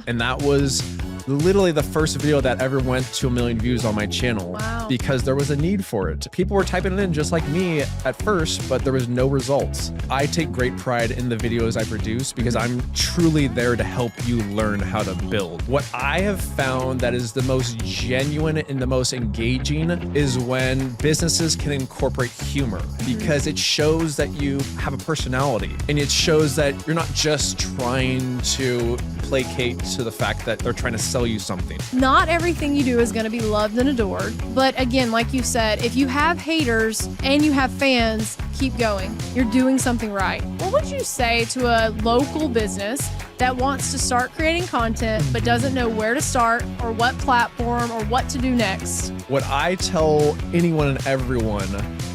And that was literally the first video that ever went to 1 million views on my channel. Wow. Because there was a need for it. People were typing it in just like me at first, but there was no results. I take great pride in the videos I produce because I'm truly there to help you learn how to build. What I have found that is the most genuine and the most engaging is when businesses can incorporate humor, because it shows that you have a personality, and it shows that you're not just trying to placate to the fact that they're trying to sell you something. Not everything you do is going to be loved and adored. But again, like you said, if you have haters and you have fans, keep going. You're doing something right. What would you say to a local business that wants to start creating content but doesn't know where to start or what platform or what to do next? What I tell anyone and everyone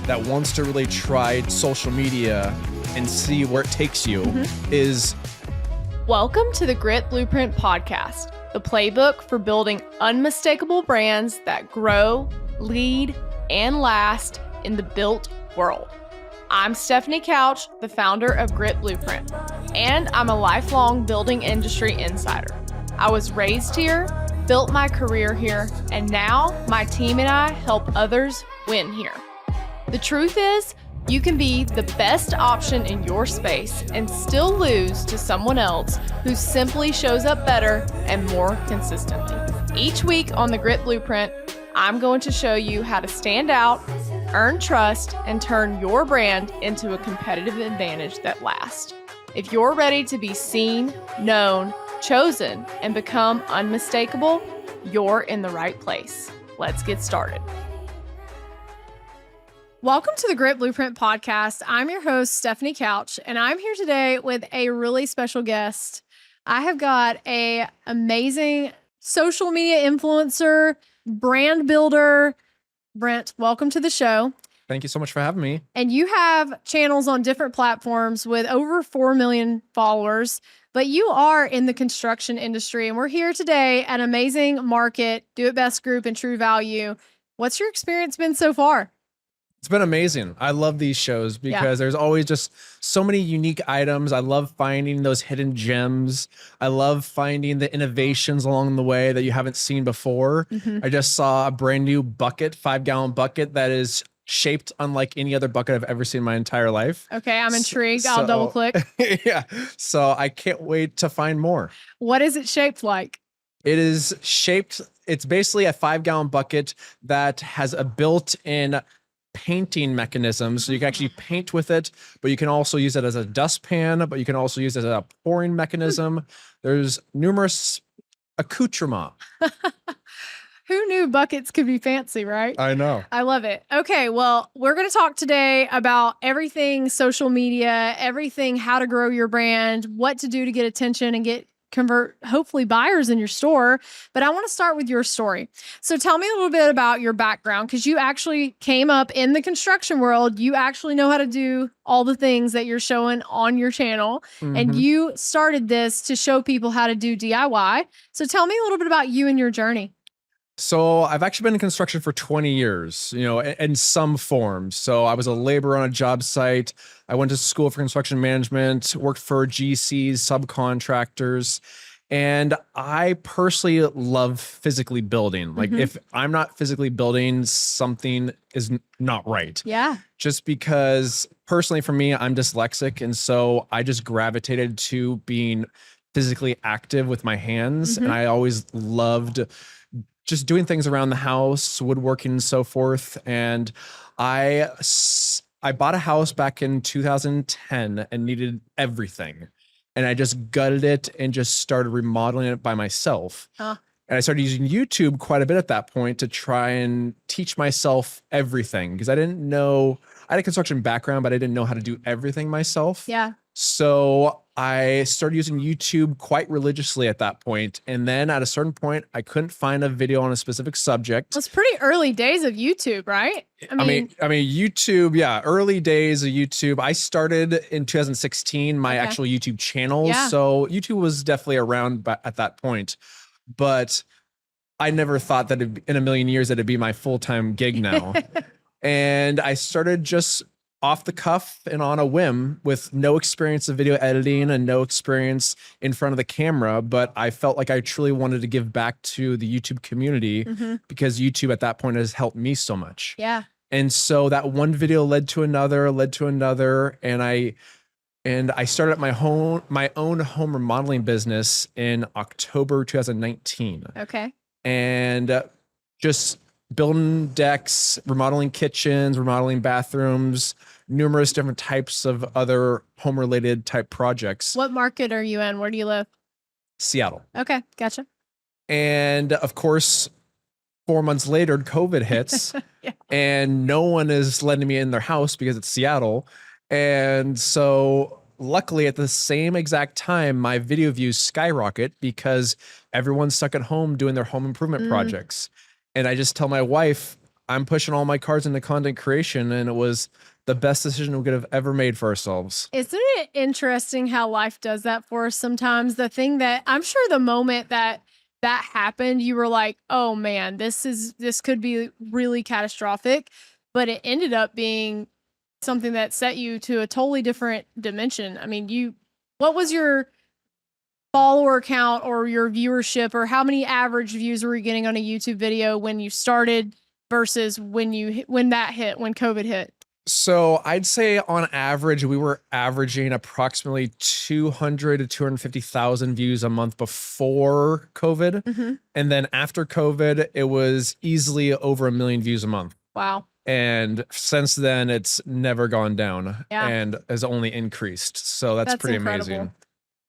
that wants to really try social media and see where it takes you is... Welcome to the Grit Blueprint Podcast, the playbook for building unmistakable brands that grow, lead, and last in the built world. I'm Stephanie Couch, the founder of Grit Blueprint, and I'm a lifelong building industry insider. I was raised here, built my career here, and now my team and I help others win here. The truth is, you can be the best option in your space and still lose to someone else who simply shows up better and more consistently. Each week on the Grit Blueprint, I'm going to show you how to stand out, earn trust, and turn your brand into a competitive advantage that lasts. If you're ready to be seen, known, chosen, and become unmistakable, you're in the right place. Let's get started. Welcome to the Grit Blueprint Podcast. I'm your host, Stephanie Couch, and I'm here today with a really special guest. I have got an amazing social media influencer, brand builder. Brent, welcome to the show. Thank you so much for having me. And you have channels on different platforms with over 4 million followers, but you are in the construction industry, and we're here today at Amazing Market, Do It Best Group, and True Value. What's your experience been so far? It's been amazing. I love these shows because there's always just so many unique items. I love finding those hidden gems. I love finding the innovations along the way that you haven't seen before. I just saw a brand new bucket, 5-gallon bucket that is shaped unlike any other bucket I've ever seen in my entire life. Okay, I'm intrigued. I'll double click. Yeah. So I can't wait to find more. What is it shaped like? It is shaped, it's basically a 5-gallon bucket that has a built-in painting mechanism, so you can actually paint with it, but you can also use it as a dustpan, but you can also use it as a pouring mechanism. There's numerous accoutrements. Who knew buckets could be fancy, right? I know. I love it. Okay, well, we're going to talk today about everything social media, everything how to grow your brand, what to do to get attention and convert hopefully buyers in your store. But I want to start with your story. So tell me a little bit about your background, because you actually came up in the construction world. You actually know how to do all the things that you're showing on your channel. And you started this to show people how to do DIY. So tell me a little bit about you and your journey. So I've actually been in construction for 20 years, you know, in some form. So I was a laborer on a job site. I went to school for construction management, worked for GCs, subcontractors, and I personally love physically building. Like if I'm not physically building, something is not right. Yeah. Just because personally for me, I'm dyslexic. And so I just gravitated to being physically active with my hands. And I always loved just doing things around the house, woodworking and so forth. And I bought a house back in 2010 and needed everything. And I just gutted it and just started remodeling it by myself. And I started using YouTube quite a bit at that point to try and teach myself everything, because I didn't know, I had a construction background, but I didn't know how to do everything myself. Yeah. So I started using YouTube quite religiously at that point. And then at a certain point, I couldn't find a video on a specific subject. It's pretty early days of YouTube, right? I mean, YouTube, yeah, early days of YouTube. I started in 2016, my actual YouTube channel. Yeah. So YouTube was definitely around at that point. But I never thought that in a million years that it'd be my full-time gig now. And I started just off the cuff and on a whim with no experience of video editing and no experience in front of the camera. But I felt like I truly wanted to give back to the YouTube community because YouTube at that point has helped me so much. Yeah. And so that one video led to another, and I started my own home remodeling business in October 2019. Okay. And just building decks, remodeling kitchens, remodeling bathrooms, numerous different types of other home related type projects. What market are you in? Where do you live? Seattle. Okay. Gotcha. And of course, 4 months later, COVID hits and no one is letting me in their house because it's Seattle. And so luckily at the same exact time, my video views skyrocket because everyone's stuck at home doing their home improvement projects. And I just tell my wife, I'm pushing all my cards into content creation. And it was the best decision we could have ever made for ourselves. Isn't it interesting how life does that for us sometimes? The thing that I'm sure the moment that happened, you were like, oh man, this could be really catastrophic. But it ended up being something that set you to a totally different dimension. I mean, what was your follower count or your viewership, or how many average views were you getting on a YouTube video when you started versus when COVID hit? So I'd say on average, we were averaging approximately 200 to 250,000 views a month before COVID. And then after COVID, it was easily over 1 million views a month. Wow. And since then, it's never gone down and has only increased. So that's pretty incredible. amazing.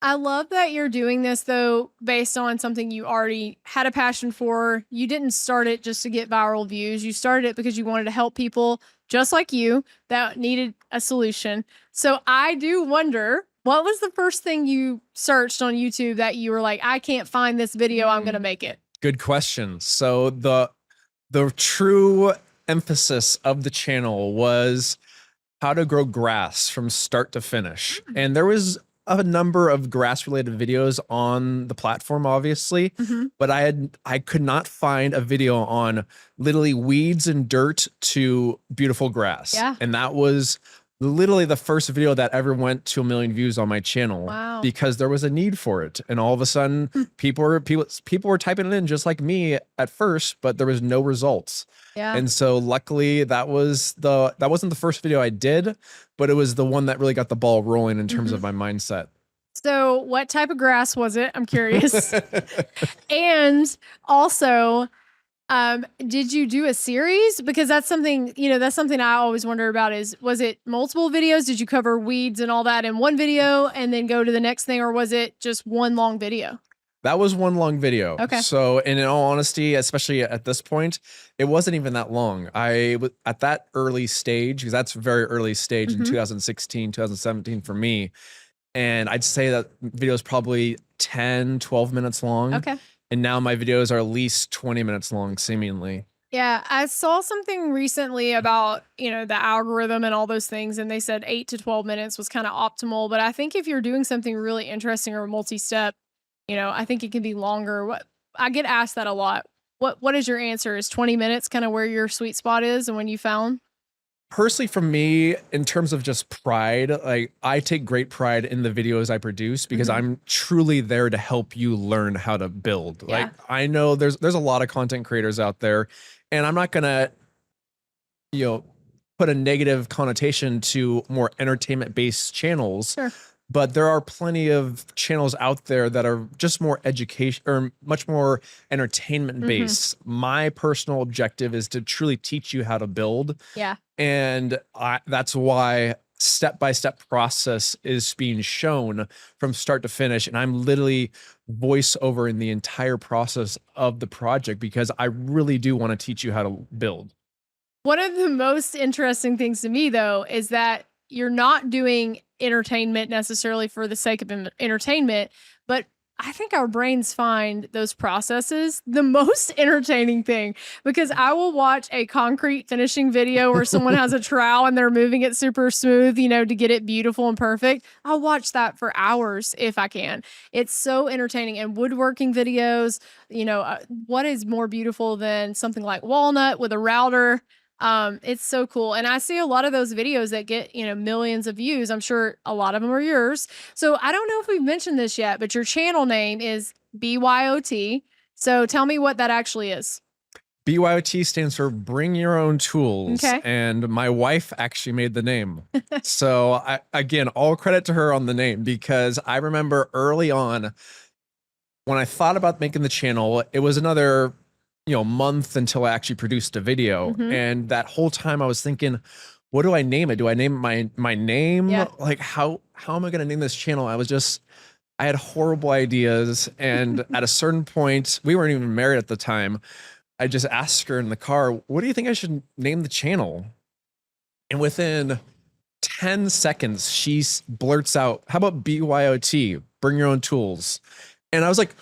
I love that you're doing this, though, based on something you already had a passion for. You didn't start it just to get viral views. You started it because you wanted to help people just like you that needed a solution. So I do wonder, what was the first thing you searched on YouTube that you were like, I can't find this video, I'm going to make it? Good question. So the true emphasis of the channel was how to grow grass from start to finish. And there was a number of grass related videos on the platform, obviously, but I could not find a video on literally weeds and dirt to beautiful grass. Yeah. And that was literally the first video that ever went to 1 million views on my channel. Wow. Because there was a need for it. And all of a sudden people were typing it in just like me at first, but there was no results. Yeah. And so luckily that wasn't the first video I did, but it was the one that really got the ball rolling in terms of my mindset. So what type of grass was it? I'm curious. And also, did you do a series? Because that's something I always wonder about was it multiple videos? Did you cover weeds and all that in one video and then go to the next thing? Or was it just one long video? That was one long video. Okay. So, and in all honesty, especially at this point, it wasn't even that long. I was at that early stage, because that's very early stage in 2016, 2017 for me. And I'd say that video is probably 10, 12 minutes long. Okay. And now my videos are at least 20 minutes long, seemingly. Yeah, I saw something recently about, the algorithm and all those things, and they said 8 to 12 minutes was kind of optimal. But I think if you're doing something really interesting or multi-step, I think it can be longer. I get asked that a lot. What is your answer? Is 20 minutes kind of where your sweet spot is and when you found? Personally, for me, in terms of just pride, like I take great pride in the videos I produce because I'm truly there to help you learn how to build. Yeah. Like I know there's a lot of content creators out there, and I'm not gonna, put a negative connotation to more entertainment-based channels. Sure. But there are plenty of channels out there that are just more education or much more entertainment based. My personal objective is to truly teach you how to build. Yeah. And that's why step-by-step process is being shown from start to finish. And I'm literally voice over in the entire process of the project because I really do want to teach you how to build. One of the most interesting things to me, though, is that you're not doing entertainment necessarily for the sake of entertainment, but I think our brains find those processes the most entertaining thing, because I will watch a concrete finishing video where someone has a trowel and they're moving it super smooth, to get it beautiful and perfect. I'll watch that for hours if I can. It's so entertaining. And woodworking videos, what is more beautiful than something like walnut with a router? It's so cool. And I see a lot of those videos that get, millions of views. I'm sure a lot of them are yours. So I don't know if we've mentioned this yet, but your channel name is BYOT. So tell me what that actually is. BYOT stands for Bring Your Own Tools. Okay. And my wife actually made the name. So again, all credit to her on the name, because I remember early on when I thought about making the channel, it was another month until I actually produced a video. And that whole time I was thinking, what do I name it? Do I name it my name? Yeah. Like how am I going to name this channel? I had horrible ideas. And at a certain point, we weren't even married at the time. I just asked her in the car, what do you think I should name the channel? And within 10 seconds, she blurts out, how about BYOT, Bring Your Own Tools? And I was like,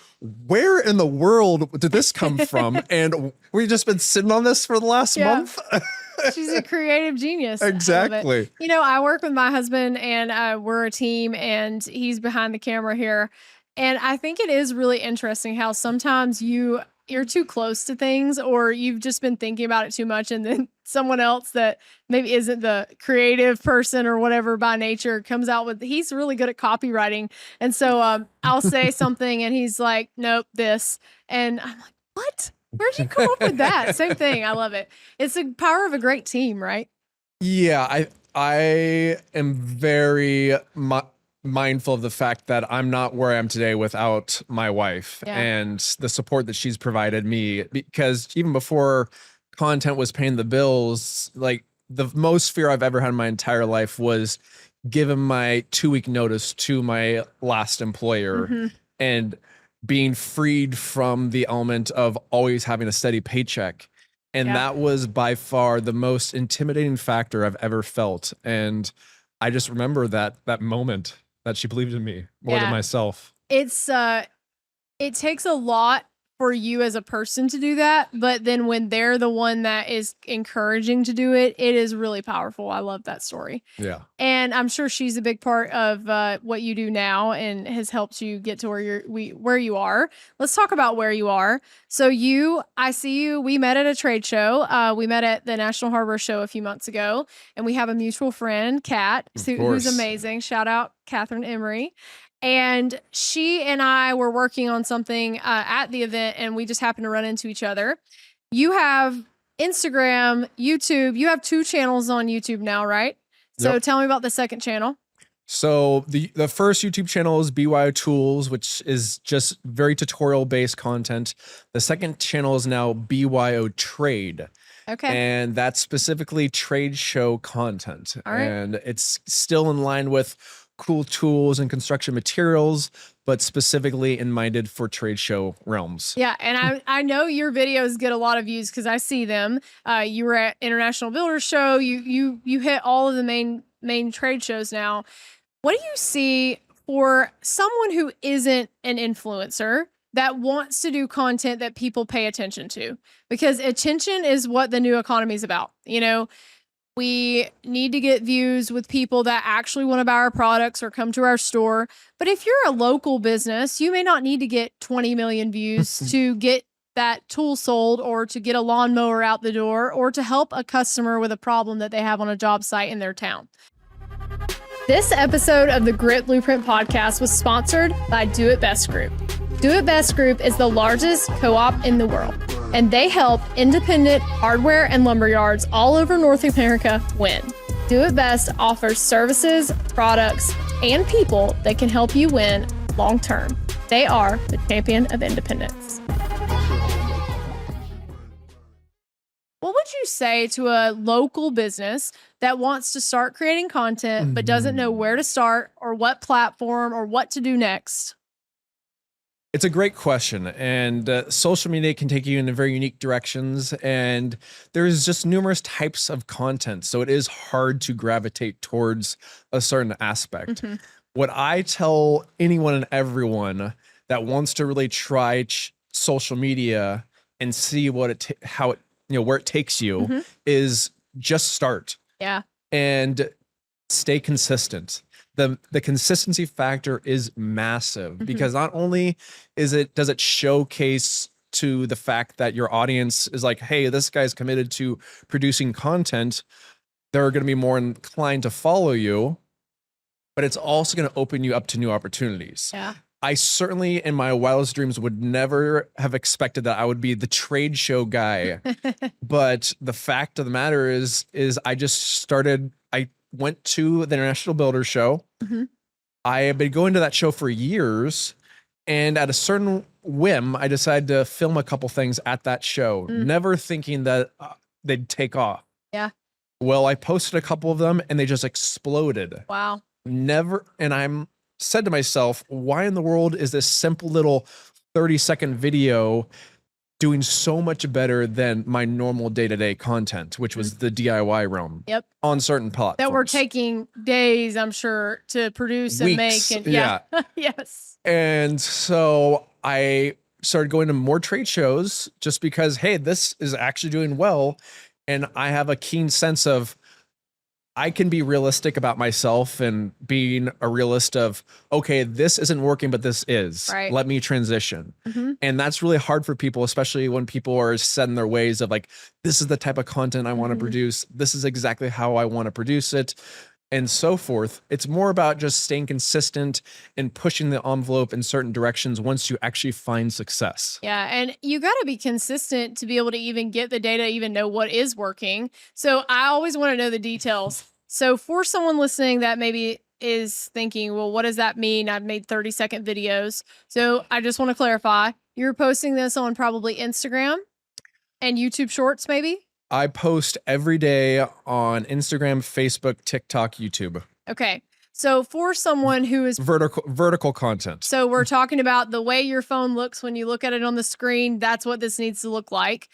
where in the world did this come from? And we've just been sitting on this for the last month. She's a creative genius. Exactly. I work with my husband and we're a team, and he's behind the camera here. And I think it is really interesting how sometimes you're too close to things, or you've just been thinking about it too much, and then someone else that maybe isn't the creative person or whatever by nature comes out with, he's really good at copywriting. And so I'll say something and he's like, nope, this. And I'm like, what? Where'd you come up with that? Same thing. I love it. It's the power of a great team, right? Yeah, I am very mindful of the fact that I'm not where I am today without my wife and the support that she's provided me, because even before content was paying the bills, like the most fear I've ever had in my entire life was giving my 2-week notice to my last employer and being freed from the element of always having a steady paycheck. And that was by far the most intimidating factor I've ever felt. And I just remember that moment that she believed in me more than myself. It takes a lot for you as a person to do that, but then when they're the one that is encouraging to do it, it is really powerful. I love that story. Yeah. And I'm sure she's a big part of what you do now and has helped you get to where you are. Let's talk about where you are. So I see you, we met at a trade show. We met at the National Hardware Show a few months ago, and we have a mutual friend, Kat, who's amazing. Shout out Catherine Emery. And she and I were working on something at the event, and we just happened to run into each other. You have Instagram, YouTube. You have 2 channels on YouTube now, right? So tell me about the second channel. So the first YouTube channel is BYO Tools, which is just very tutorial-based content. The second channel is now BYO Trade. Okay. And that's specifically trade show content. All right. And it's still in line with cool tools and construction materials, but specifically minded for trade show realms. Yeah, and I know your videos get a lot of views because I see them. You were at International Builders Show. You hit all of the main trade shows now. What do you see for someone who isn't an influencer that wants to do content that people pay attention to? Because attention is what the new economy is about. We need to get views with people that actually want to buy our products or come to our store. But if you're a local business, you may not need to get 20 million views to get that tool sold, or to get a lawnmower out the door, or to help a customer with a problem that they have on a job site in their town. This episode of the Grit Blueprint podcast was sponsored by Do It Best Group. Do It Best Group is the largest co-op in the world, and they help independent hardware and lumber yards all over North America win. Do It Best offers services, products, and people that can help you win long term. They are the champion of independence. What would you say to a local business that wants to start creating content but doesn't know where to start or what platform or what to do next? It's a great question, and social media can take you in very unique directions, and there's just numerous types of content, so it is hard to gravitate towards a certain aspect. What I tell anyone and everyone that wants to really try social media and see where it takes you is just start. Yeah. And stay consistent. The consistency factor is massive because not only does it showcase to the fact that your audience is like, hey, this guy's committed to producing content. They're going to be more inclined to follow you, but it's also going to open you up to new opportunities. Yeah. I certainly in my wildest dreams would never have expected that I would be the trade show guy. But the fact of the matter is I went to the International Builder Show. Mm-hmm. I have been going to that show for years. And at a certain whim, I decided to film a couple things at that show, never thinking that they'd take off. Yeah. Well, I posted a couple of them and they just exploded. Wow. And I'm said to myself, why in the world is this simple little 30-second video doing so much better than my normal day-to-day content, which was the DIY realm? Yep. On certain platforms. That were taking days, I'm sure, to produce and Weeks, make. And yeah. Yes. And so I started going to more trade shows just because, hey, this is actually doing well. And I have a keen sense of I can be realistic about myself and being a realist of, okay, this isn't working, but this is. Right. Let me transition. Mm-hmm. And that's really hard for people, especially when people are set in their ways of like, this is the type of content I want to produce. This is exactly how I want to produce it, and so forth. It's more about just staying consistent and pushing the envelope in certain directions once you actually find success. Yeah. And you got to be consistent to be able to even get the data, even know what is working. So I always want to know the details. So for someone listening that maybe is thinking, well, what does that mean? I've made 30-second videos. So I just want to clarify, you're posting this on probably Instagram and YouTube Shorts, maybe? I post every day on Instagram, Facebook, TikTok, YouTube. Okay. So for someone who is vertical content. So we're talking about the way your phone looks when you look at it on the screen. That's what this needs to look like.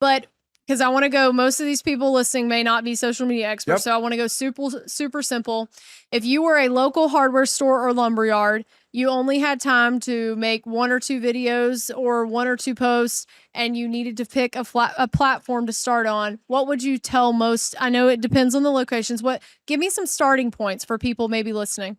But because I want to go, most of these people listening may not be social media experts. Yep. So I want to go super simple. If you were a local hardware store or lumberyard, you only had time to make 1 or 2 videos or 1 or 2 posts, and you needed to pick a platform to start on, what would you tell most? I know it depends on the locations. Give me some starting points for people maybe listening.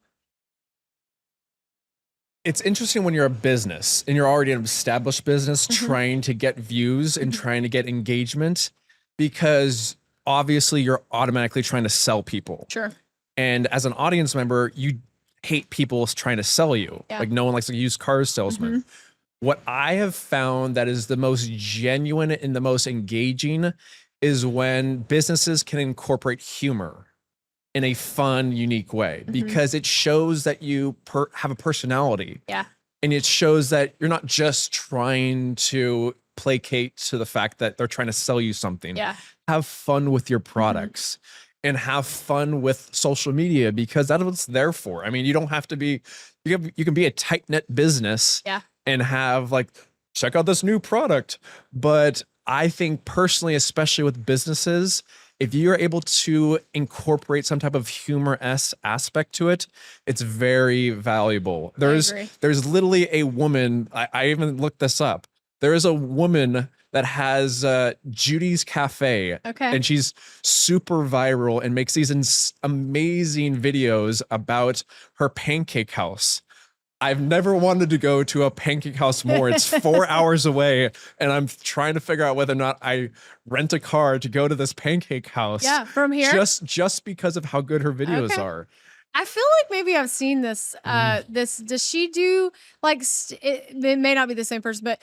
It's interesting when you're a business and you're already an established business trying to get views and trying to get engagement, because obviously you're automatically trying to sell people. Sure. And as an audience member, you hate people trying to sell you. Yeah. Like no one likes a used car salesman. What I have found that is the most genuine and the most engaging is when businesses can incorporate humor in a fun, unique way, because it shows that you have a personality. Yeah. And it shows that you're not just trying to placate to the fact that they're trying to sell you something. Yeah. Have fun with your products and have fun with social media, because that's what it's there for. I mean, you don't have to be, you can be a tight knit business and have like, check out this new product. But I think personally, especially with businesses, if you're able to incorporate some type of humorous aspect to it, it's very valuable. There's literally a woman, I even looked this up. There is a woman that has Judy's Cafe. Okay. And she's super viral and makes these amazing videos about her pancake house. I've never wanted to go to a pancake house more. It's 4 hours away, and I'm trying to figure out whether or not I rent a car to go to this pancake house. Yeah, from here. Just because of how good her videos are. I feel like maybe I've seen this. Does she do like? It may not be the same person, but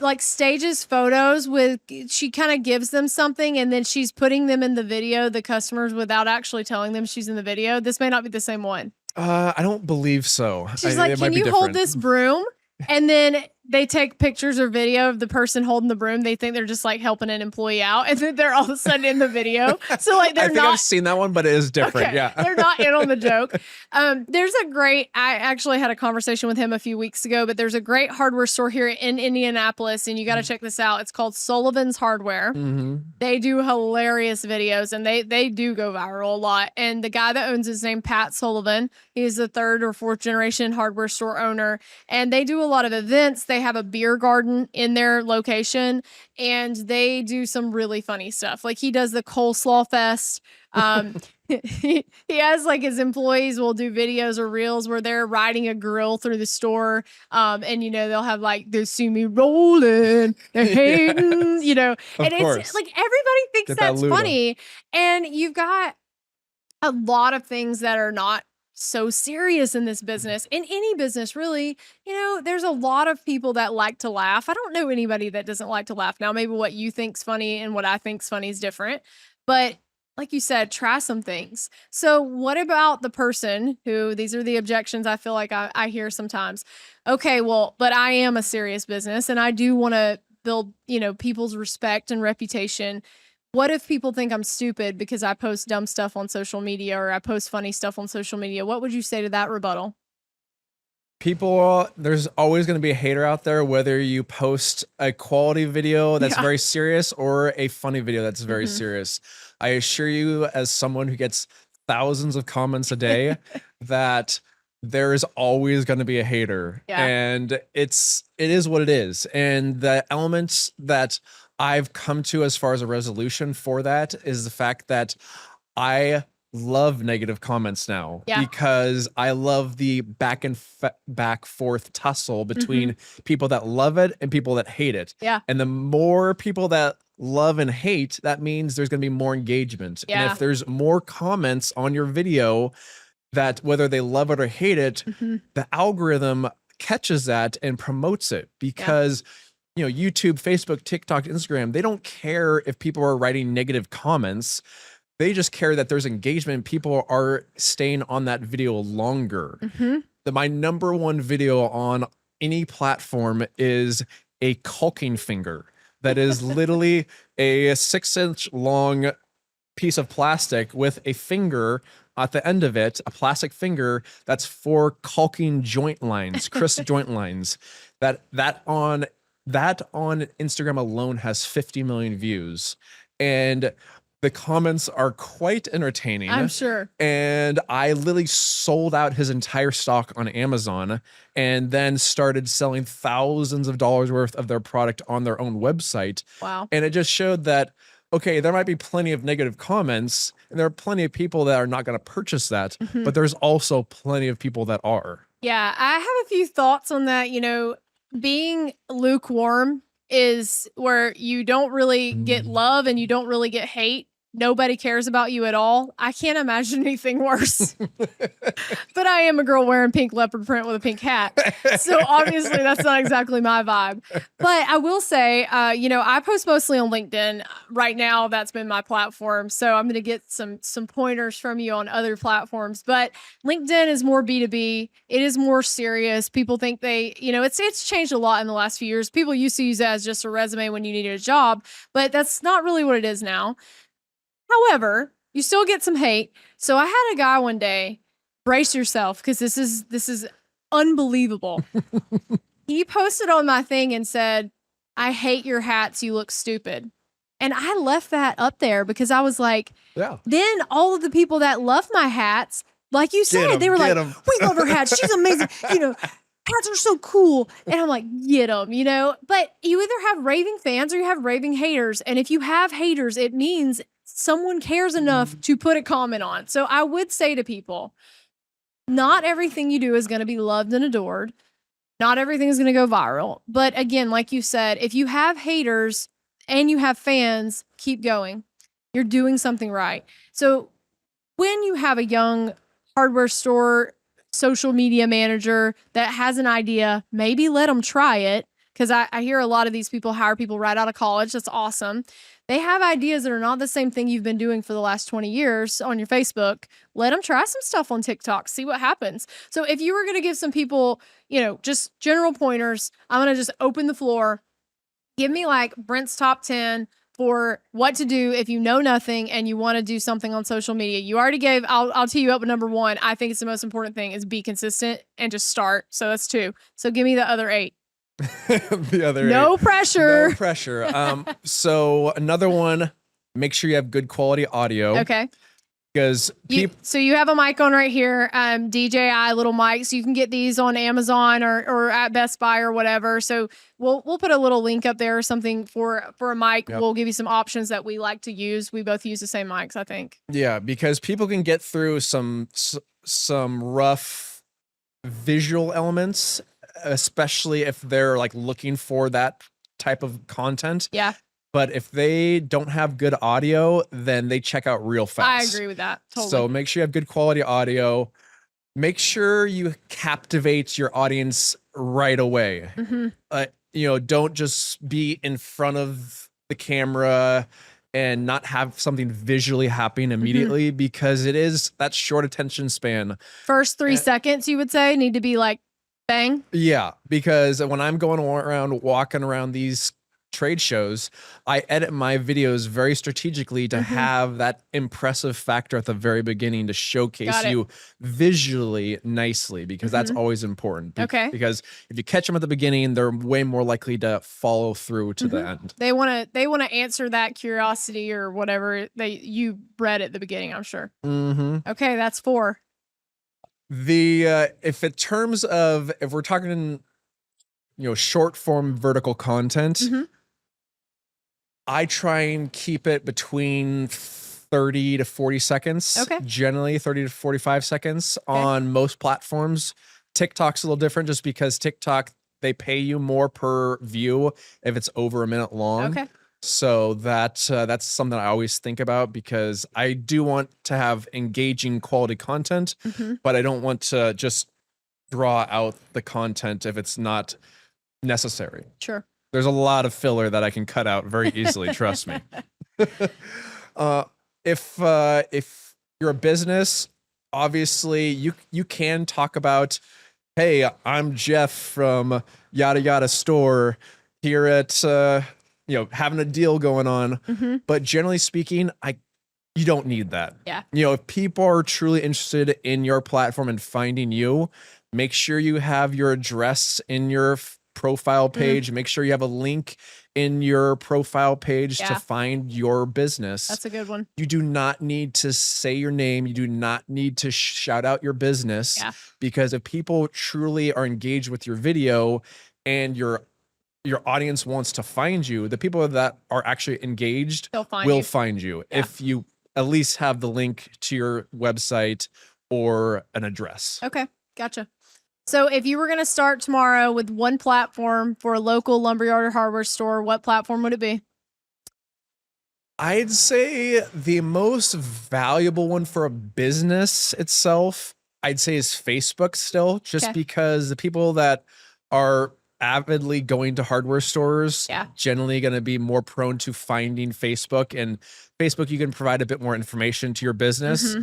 like stages photos with. She kind of gives them something, and then she's putting them in the video, the customers, without actually telling them she's in the video. This may not be the same one. I don't believe so. She's like, can you hold this broom? And then they take pictures or video of the person holding the broom. They think they're just like helping an employee out, and then they're all of a sudden in the video. So like I think I've seen that one, but it is different. Okay, yeah, they're not in on the joke. There's a great. I actually had a conversation with him a few weeks ago, but there's a great hardware store here in Indianapolis, and you got to check this out. It's called Sullivan's Hardware. They do hilarious videos, and they do go viral a lot. And the guy that owns his name, Pat Sullivan. He's the 3rd or 4th generation hardware store owner, and they do a lot of events. they have a beer garden in their location, and they do some really funny stuff. Like he does the coleslaw fest. He has like his employees will do videos or reels where they're riding a grill through the store. And they'll have like they see me rolling, they're hating, and it's like everybody thinks that's funny. And you've got a lot of things that are not so serious in this business, in any business, really. There's a lot of people that like to laugh. I don't know anybody that doesn't like to laugh. Now, maybe what you think's funny and what I think's funny is different, but like you said, try some things. So what about the person who, these are the objections I feel like I hear sometimes. Okay, well, but I am a serious business and I do want to build, people's respect and reputation. What if people think I'm stupid because I post dumb stuff on social media or I post funny stuff on social media? What would you say to that rebuttal? There's always going to be a hater out there, whether you post a quality video that's very serious or a funny video that's very serious. I assure you, as someone who gets thousands of comments a day, that there is always going to be a hater. And it is what it is. And the elements that I've come to as far as a resolution for that is the fact that I love negative comments now because I love the back forth tussle between people that love it and people that hate it. And the more people that love and hate, that means there's going to be more engagement. And if there's more comments on your video, that whether they love it or hate it, the algorithm catches that and promotes it because YouTube, Facebook, TikTok, Instagram, they don't care if people are writing negative comments. They just care that there's engagement. People are staying on that video longer. My number one video on any platform is a caulking finger. That is literally a 6-inch long piece of plastic with a finger at the end of it, a plastic finger that's for caulking joint lines, crisp joint lines. That on Instagram alone has 50 million views. And the comments are quite entertaining. I'm sure. And I literally sold out his entire stock on Amazon and then started selling thousands of dollars worth of their product on their own website. Wow. And it just showed that, okay, there might be plenty of negative comments and there are plenty of people that are not going to purchase that, but there's also plenty of people that are. Yeah, I have a few thoughts on that. Being lukewarm is where you don't really get love and you don't really get hate. Nobody cares about you at all. I can't imagine anything worse. But I am a girl wearing pink leopard print with a pink hat. So obviously that's not exactly my vibe. But I will say, I post mostly on LinkedIn. Right now, that's been my platform. So I'm going to get some pointers from you on other platforms. But LinkedIn is more B2B. It is more serious. People think it's changed a lot in the last few years. People used to use it as just a resume when you needed a job. But that's not really what it is now. However, you still get some hate. So I had a guy one day, brace yourself, because this is unbelievable. He posted on my thing and said, "I hate your hats. You look stupid." And I left that up there because I was like, then all of the people that love my hats, like you said, they were like, "We love her hats. She's amazing." Hats are so cool. And I'm like, get them, But you either have raving fans or you have raving haters. And if you have haters, it means someone cares enough to put a comment on. So I would say to people, not everything you do is going to be loved and adored. Not everything is going to go viral. But again, like you said, if you have haters and you have fans, keep going. You're doing something right. So when you have a young hardware store social media manager that has an idea, maybe let them try it. Because I hear a lot of these people hire people right out of college. That's awesome. They have ideas that are not the same thing you've been doing for the last 20 years on your Facebook. Let them try some stuff on TikTok. See what happens. So if you were going to give some people, just general pointers, I'm going to just open the floor. Give me like Brent's top 10 for what to do if you know nothing and you want to do something on social media. You already gave, I'll tee you up with number 1. I think it's the most important thing is be consistent and just start. So that's 2. So give me the other 8. The other no 8. pressure. No pressure. So another one, make sure you have good quality audio. Okay. because So you have a mic on right here, DJI little mic. So you can get these on Amazon or at Best Buy or whatever. So we'll put a little link up there or something for a mic. Yep. We'll give you some options that we like to use. We both use the same mics, I think. Yeah, because people can get through some rough visual elements, especially if they're like looking for that type of content. Yeah. But if they don't have good audio, then they check out real fast. I agree with that. Totally. So make sure you have good quality audio. Make sure you captivate your audience right away. Don't just be in front of the camera and not have something visually happening immediately because it is that short attention span. First 3 seconds, you would say, need to be like bang. Yeah, because when I'm going around, walking around these trade shows, I edit my videos very strategically to have that impressive factor at the very beginning to showcase you visually nicely, because that's always important. Because if you catch them at the beginning, they're way more likely to follow through to the end. They want to answer that curiosity or whatever you bred at the beginning, I'm sure. Okay, that's 4. If we're talking short form vertical content, I try and keep it between 30 to 40 seconds. Generally 30 to 45 seconds on most platforms. TikTok's a little different just because TikTok, they pay you more per view if it's over a minute long. So that's something I always think about, because I do want to have engaging quality content, but I don't want to just draw out the content if it's not necessary. Sure. There's a lot of filler that I can cut out very easily. Trust me. If you're a business, obviously you can talk about, hey, I'm Jeff from yada yada store here at having a deal going on. But generally speaking, you don't need that. Yeah. If people are truly interested in your platform and finding you, make sure you have your address in your profile page. Make sure you have a link in your profile page to find your business. That's a good one. You do not need to say your name. You do not need to shout out your business, because if people truly are engaged with your video and your audience wants to find you, the people that are actually engaged will find you if you at least have the link to your website or an address. Okay, gotcha. So if you were going to start tomorrow with one platform for a local lumberyard or hardware store, what platform would it be? I'd say the most valuable one for a business itself, I'd say, is Facebook still, just because the people that are avidly going to hardware stores generally going to be more prone to finding Facebook, and Facebook, you can provide a bit more information to your business.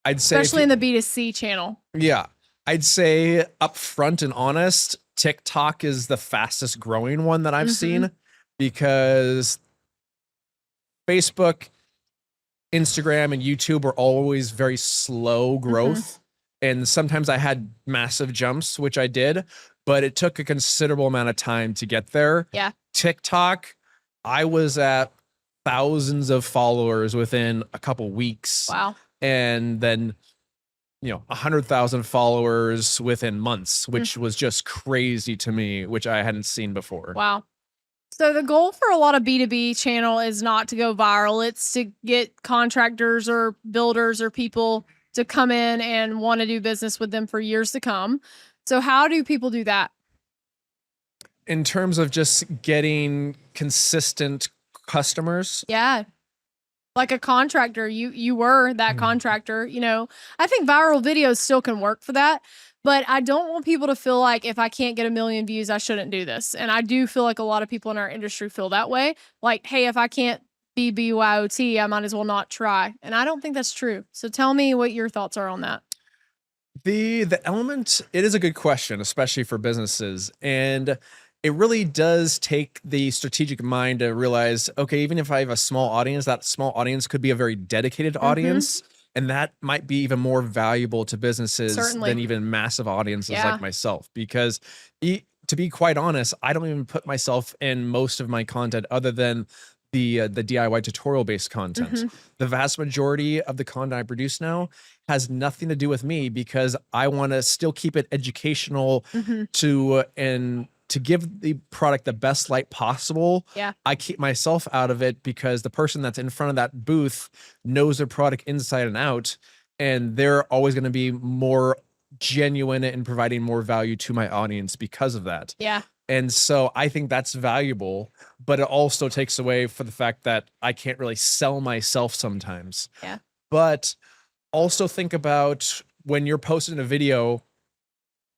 I'd say, especially in the B2C channel. Yeah. I'd say upfront and honest, TikTok is the fastest growing one that I've seen, because Facebook, Instagram, and YouTube were always very slow growth. And sometimes I had massive jumps, which I did, but it took a considerable amount of time to get there. Yeah. TikTok, I was at thousands of followers within a couple weeks. Wow. And then 100,000 followers within months, which was just crazy to me, which I hadn't seen before. Wow. So the goal for a lot of B2B channel is not to go viral. It's to get contractors or builders or people to come in and want to do business with them for years to come. So how do people do that? In terms of just getting consistent customers? Yeah. Like a contractor, you were that contractor, I think viral videos still can work for that, but I don't want people to feel like if I can't get 1 million views, I shouldn't do this. And I do feel like a lot of people in our industry feel that way. Like, hey, if I can't be BYOT, I might as well not try. And I don't think that's true. So tell me what your thoughts are on that. The element, it is a good question, especially for businesses. And it really does take the strategic mind to realize, okay, even if I have a small audience, that small audience could be a very dedicated audience. And that might be even more valuable to businesses than even massive audiences like myself. Because to be quite honest, I don't even put myself in most of my content other than the DIY tutorial based content. The vast majority of the content I produce now has nothing to do with me because I want to still keep it educational to give the product the best light possible. Yeah. I keep myself out of it because the person that's in front of that booth knows their product inside and out, and they're always going to be more genuine in providing more value to my audience because of that. Yeah. And so I think that's valuable, but it also takes away for the fact that I can't really sell myself sometimes. Yeah. But also think about when you're posting a video,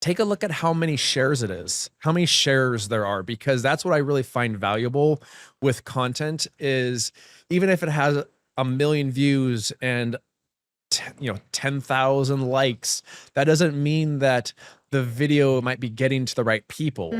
take a look at how many shares it is, how many shares there are, because that's what I really find valuable with content is even if it has 1 million views and 10,000 likes, that doesn't mean that the video might be getting to the right people.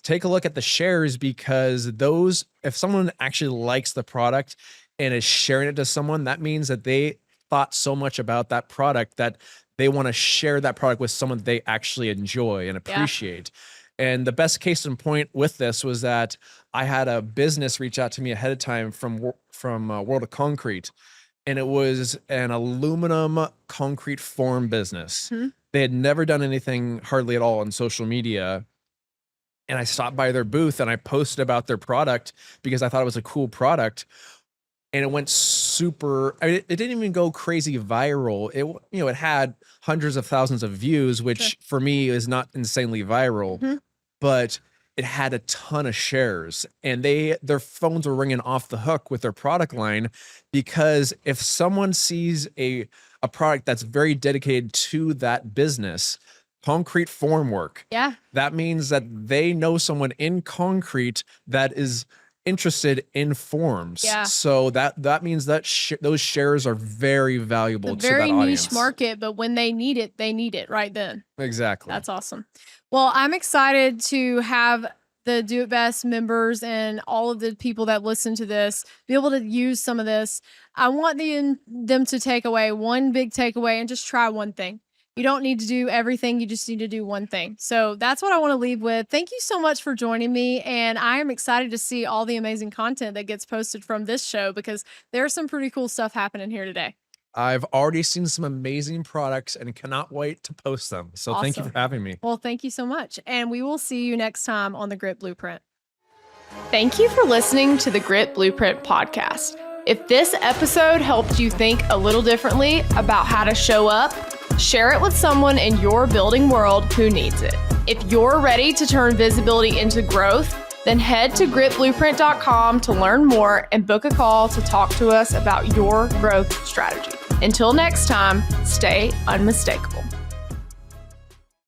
Take a look at the shares because those, if someone actually likes the product and is sharing it to someone, that means that they thought so much about that product that they want to share that product with someone they actually enjoy and appreciate. And the best case in point with this was that I had a business reach out to me ahead of time from World of Concrete, and it was an aluminum concrete form business. They had never done anything hardly at all on social media. And I stopped by their booth and I posted about their product because I thought it was a cool product. And it went super, I mean, it didn't even go crazy viral. It had hundreds of thousands of views, which for me is not insanely viral, but it had a ton of shares, and their phones were ringing off the hook with their product line, because if someone sees a product that's very dedicated to that business, concrete formwork, that means that they know someone in concrete that is interested in forms. So that means that those shares are very valuable to that audience. Very niche market, but when they need it right then. Exactly. That's awesome. Well, I'm excited to have the Do It Best members and all of the people that listen to this be able to use some of this. I want them to take away one big takeaway and just try one thing. You don't need to do everything. You just need to do one thing. So that's what I want to leave with. Thank you so much for joining me. And I am excited to see all the amazing content that gets posted from this show, because there's some pretty cool stuff happening here today. I've already seen some amazing products and cannot wait to post them. So Thank you for having me. Well, thank you so much. And we will see you next time on the Grit Blueprint. Thank you for listening to the Grit Blueprint podcast. If this episode helped you think a little differently about how to show up, share it with someone in your building world who needs it. If you're ready to turn visibility into growth, then head to gritblueprint.com to learn more and book a call to talk to us about your growth strategy. Until next time, stay unmistakable.